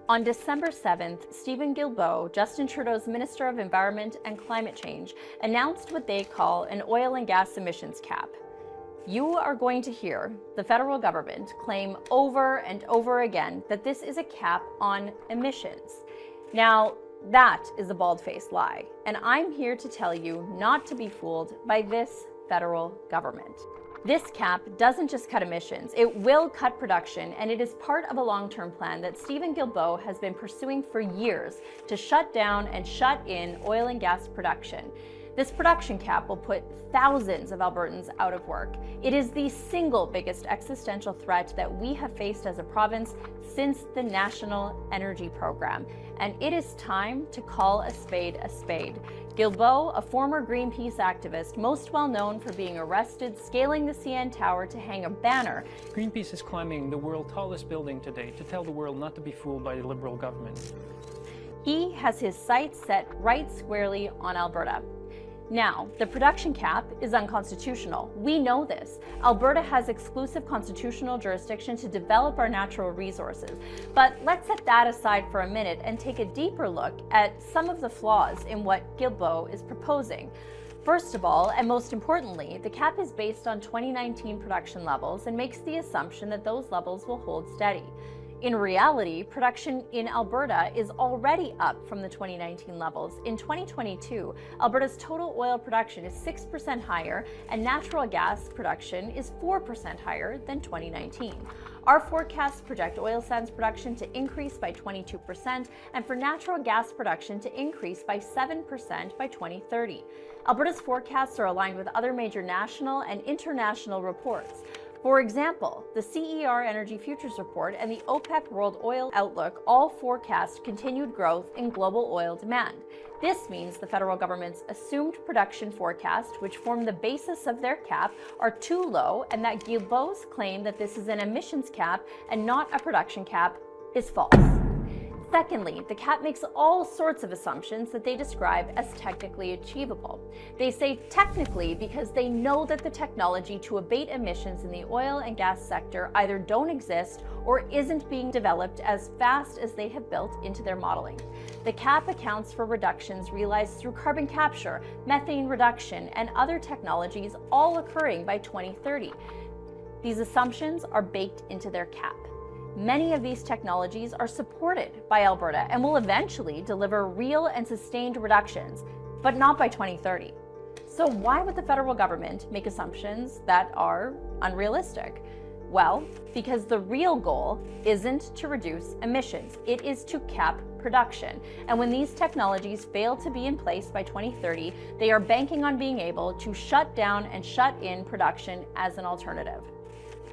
On December 7th, Stephen Gilbo, Justin Trudeau's Minister of Environment and Climate Change, announced what they call an oil and gas emissions cap. You are going to hear the federal government claim over and over again that this is a cap on emissions. Now, that is a bald-faced lie, and I'm here to tell you not to be fooled by this federal government. This cap doesn't just cut emissions, it will cut production, and it is part of a long-term plan that Stephen Gilbo has been pursuing for years to shut down and shut in oil and gas production. This production cap will put thousands of Albertans out of work. It is the single biggest existential threat that we have faced as a province since the National Energy Program, and it is time to call a spade a spade. Gilbo, a former Greenpeace activist, most well known for being arrested scaling the CN Tower to hang a banner. Greenpeace is climbing the world's tallest building today to tell the world not to be fooled by the Liberal government. He has his sights set right squarely on Alberta. Now, the production cap is unconstitutional. We know this. Alberta has exclusive constitutional jurisdiction to develop our natural resources. But let's set that aside for a minute and take a deeper look at some of the flaws in what Gilbo is proposing. First of all, and most importantly, the cap is based on 2019 production levels and makes the assumption that those levels will hold steady. In reality, production in Alberta is already up from the 2019 levels. In 2022, Alberta's total oil production is 6% higher, and natural gas production is 4% higher than 2019. Our forecasts project oil sands production to increase by 22% and for natural gas production to increase by 7% by 2030. Alberta's forecasts are aligned with other major national and international reports. For example, the CER Energy Futures Report and the OPEC World Oil Outlook all forecast continued growth in global oil demand. This means the federal government's assumed production forecast, which form the basis of their cap, are too low, and that Gilbo's claim that this is an emissions cap and not a production cap is false. Secondly, the cap makes all sorts of assumptions that they describe as technically achievable. They say technically because they know that the technology to abate emissions in the oil and gas sector either don't exist or isn't being developed as fast as they have built into their modeling. The cap accounts for reductions realized through carbon capture, methane reduction, and other technologies all occurring by 2030. These assumptions are baked into their cap. Many of these technologies are supported by Alberta and will eventually deliver real and sustained reductions, but not by 2030. So why would the federal government make assumptions that are unrealistic? Well, because the real goal isn't to reduce emissions, it is to cap production. And when these technologies fail to be in place by 2030, they are banking on being able to shut down and shut in production as an alternative.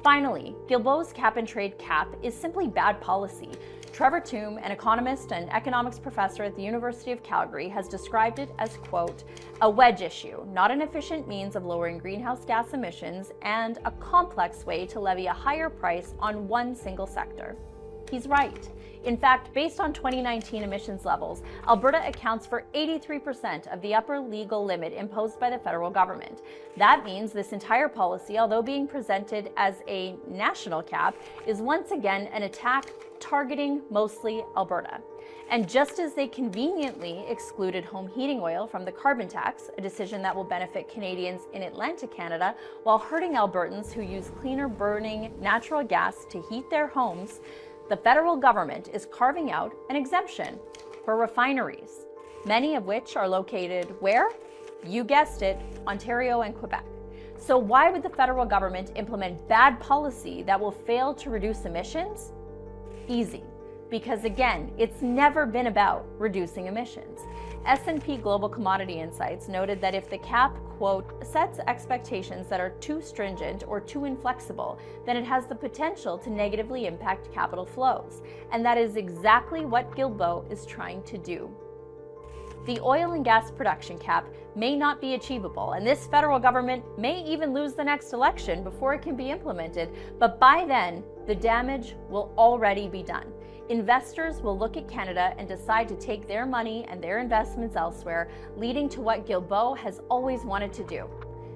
Finally, Gilbo's cap-and-trade cap is simply bad policy. Trevor Tombe, an economist and economics professor at the University of Calgary, has described it as, quote, a wedge issue, not an efficient means of lowering greenhouse gas emissions, and a complex way to levy a higher price on one single sector. He's right. In fact, based on 2019 emissions levels, Alberta accounts for 83% of the upper legal limit imposed by the federal government. That means this entire policy, although being presented as a national cap, is once again an attack targeting mostly Alberta. And just as they conveniently excluded home heating oil from the carbon tax, a decision that will benefit Canadians in Atlantic Canada, while hurting Albertans who use cleaner burning natural gas to heat their homes, the federal government is carving out an exemption for refineries, many of which are located where? You guessed it, Ontario and Quebec. So why would the federal government implement bad policy that will fail to reduce emissions? Easy. Because again, it's never been about reducing emissions. S&P Global Commodity Insights noted that if the cap, quote, sets expectations that are too stringent or too inflexible, then it has the potential to negatively impact capital flows. And that is exactly what Gilbo is trying to do. The oil and gas production cap may not be achievable, and this federal government may even lose the next election before it can be implemented, but by then, the damage will already be done. Investors will look at Canada and decide to take their money and their investments elsewhere, leading to what Gilbo has always wanted to do: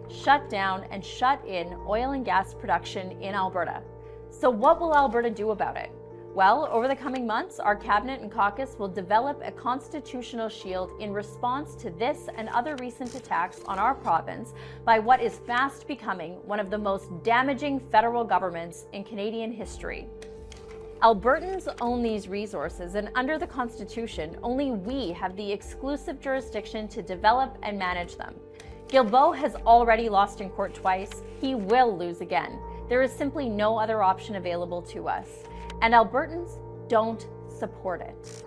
shut down and shut in oil and gas production in Alberta. So what will Alberta do about it? Well, over the coming months, our cabinet and caucus will develop a constitutional shield in response to this and other recent attacks on our province by what is fast becoming one of the most damaging federal governments in Canadian history. Albertans own these resources, and under the Constitution, only we have the exclusive jurisdiction to develop and manage them. Gilbo has already lost in court twice. He will lose again. There is simply no other option available to us, and Albertans don't support it.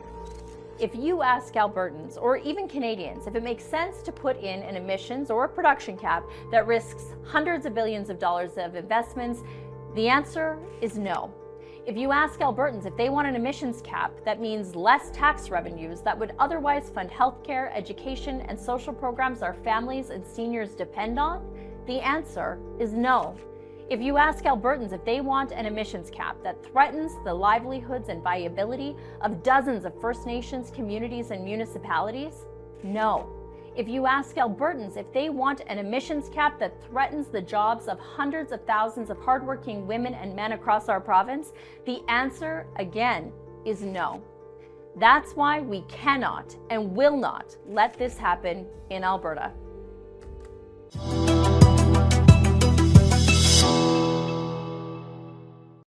If you ask Albertans, or even Canadians, if it makes sense to put in an emissions or a production cap that risks hundreds of billions of dollars of investments, the answer is no. If you ask Albertans if they want an emissions cap that means less tax revenues that would otherwise fund healthcare, education, and social programs our families and seniors depend on, the answer is no. If you ask Albertans if they want an emissions cap that threatens the livelihoods and viability of dozens of First Nations communities and municipalities, no. If you ask Albertans if they want an emissions cap that threatens the jobs of hundreds of thousands of hardworking women and men across our province, the answer, again, is no. That's why we cannot and will not let this happen in Alberta.